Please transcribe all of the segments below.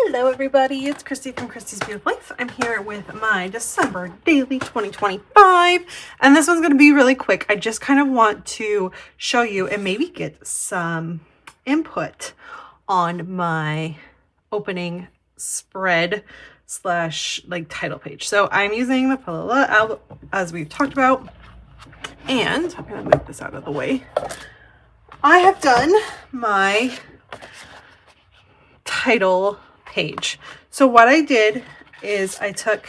Hello everybody, it's Christy from Christy's Beautiful Life. I'm here with my December daily 2025, and this one's going to be really quick. I just kind of want to show you and maybe get some input on my opening spread slash like title page. So I'm using the Palala album as we've talked about, and I'm going to move this out of the way. I have done my title page. So what I did is I took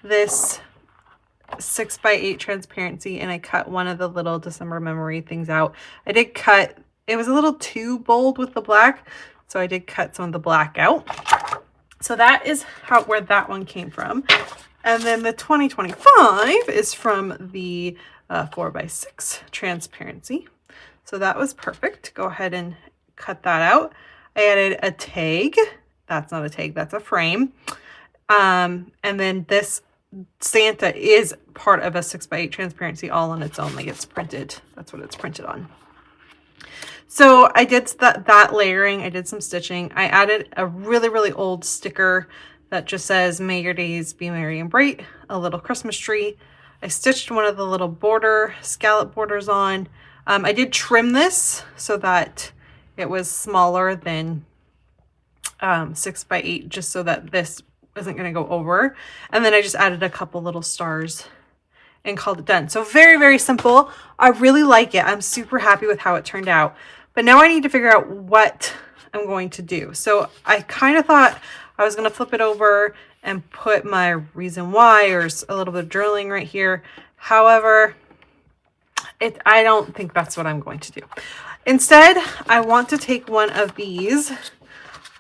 this 6x8 transparency and I cut one of the little December memory things out. I did cut, it was a little too bold with the black, so I did cut some of the black out. So that is where that one came from. And then the 2025 is from the 4x6 transparency. So that was perfect. Go ahead and cut that out. I added a tag. That's not a tag, that's a frame. And then this Santa is part of a 6x8 transparency all on its own, like it's printed. That's what it's printed on. So I did that layering. I did some stitching. I added a really, really old sticker that just says, "May your days be merry and bright," a little Christmas tree. I stitched one of the little scallop borders on. I did trim this so that it was smaller than 6x8, just so that this isn't going to go over. And then I just added a couple little stars and called it done. So very, very simple. I really like it. I'm super happy with how it turned out. But now I need to figure out what I'm going to do. So I kind of thought I was going to flip it over and put my reason why or a little bit of journaling right here. However, I don't think that's what I'm going to do. Instead, I want to take one of these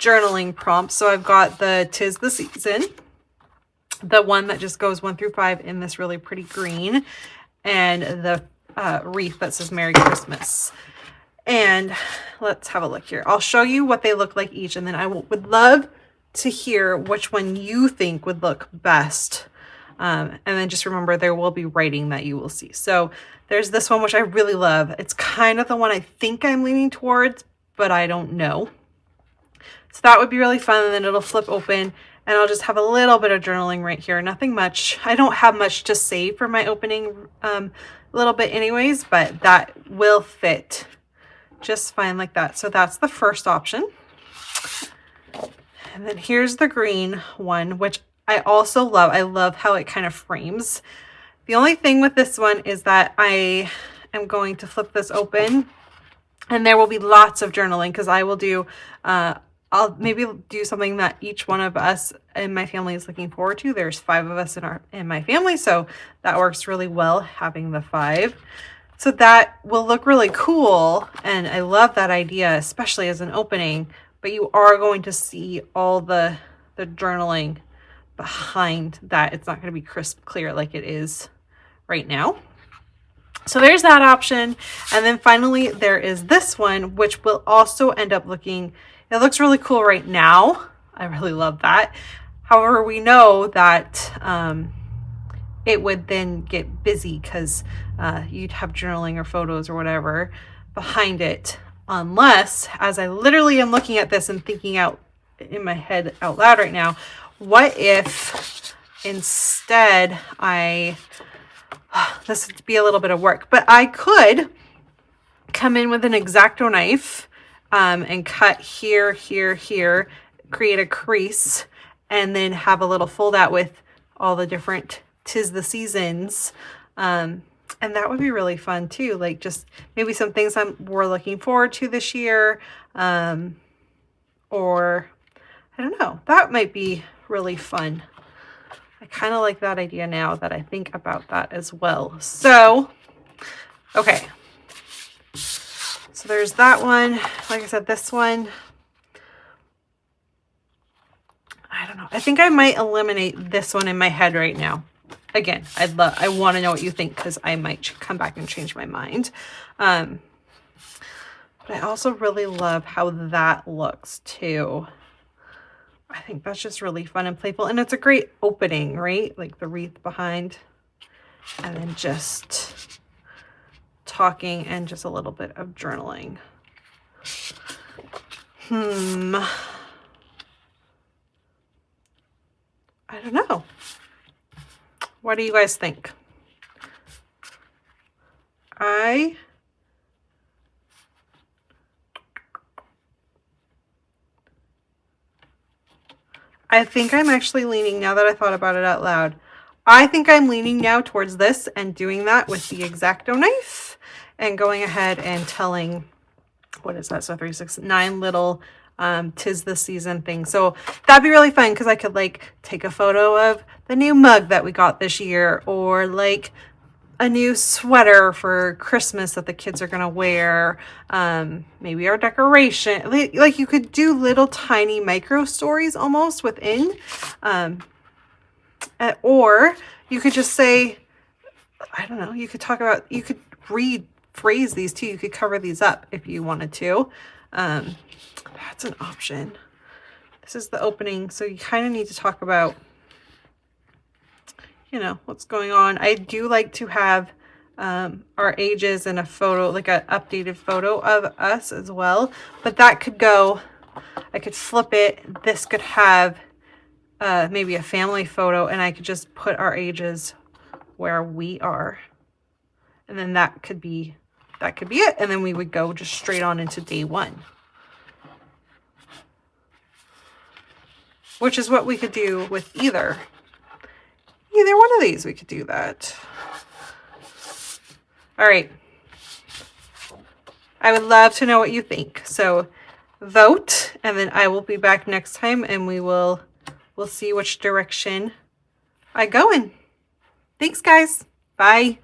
journaling prompts. So I've got the 'Tis the Season, the one that just goes 1 through 5 in this really pretty green, and the wreath that says Merry Christmas. And let's have a look here. I'll show you what they look like each, and then I would love to hear which one you think would look best. And then just remember, there will be writing that you will see. So there's this one, which I really love. It's kind of the one I think I'm leaning towards, but I don't know. So that would be really fun. And then it'll flip open and I'll just have a little bit of journaling right here. Nothing much. I don't have much to say for my opening little bit anyways, but that will fit just fine like that. So that's the first option. And then here's the green one, which I also love. I love how it kind of frames. The only thing with this one is that I am going to flip this open and there will be lots of journaling, because I will do, I'll maybe do something that each one of us in my family is looking forward to. There's 5 of us in my family, so that works really well, having the 5. So that will look really cool, and I love that idea, especially as an opening, but you are going to see all the journaling behind that. It's not going to be crisp clear like it is right now. So there's that option. And then finally there is this one, which will also end up looking, it looks really cool right now. I really love that. However, we know that it would then get busy, because you'd have journaling or photos or whatever behind it, unless, as I literally am looking at this and thinking out in my head out loud right now, what if instead this would be a little bit of work, but I could come in with an X-Acto knife and cut here, here, here, create a crease, and then have a little fold out with all the different 'Tis the Seasons. And that would be really fun too. Like just maybe some things we're looking forward to this year. Or I don't know, that might be really fun. I kind of like that idea now that I think about that as well. So, okay. So there's that one. Like I said, this one, I don't know. I think I might eliminate this one in my head right now. Again, I want to know what you think, because I might come back and change my mind. But I also really love how that looks too. I think that's just really fun and playful, and it's a great opening, right? Like the wreath behind, and then just talking and just a little bit of journaling. What do you guys think? I think I'm actually leaning, now that I thought about it out loud, I think I'm leaning now towards this and doing that with the X-Acto knife and going ahead and telling, what is that? So 3, 6, 9 little 'tis the season thing. So that'd be really fun because I could like take a photo of the new mug that we got this year, or like a new sweater for Christmas that the kids are gonna wear, maybe our decoration. Like you could do little tiny micro stories almost within, or you could just say, I don't know, you could talk about, you could rephrase these too. You could cover these up if you wanted to. That's an option. This is the opening, so you kind of need to talk about, you know, what's going on. I do like to have our ages in a photo, like an updated photo of us as well, but that could go, I could flip it. This could have maybe a family photo, and I could just put our ages where we are, and then that could be it, and then we would go just straight on into day 1, which is what we could do with either one of these. We could do that. All right, I would love to know what you think, so vote, and then I will be back next time and we'll see which direction I go in. Thanks guys, bye.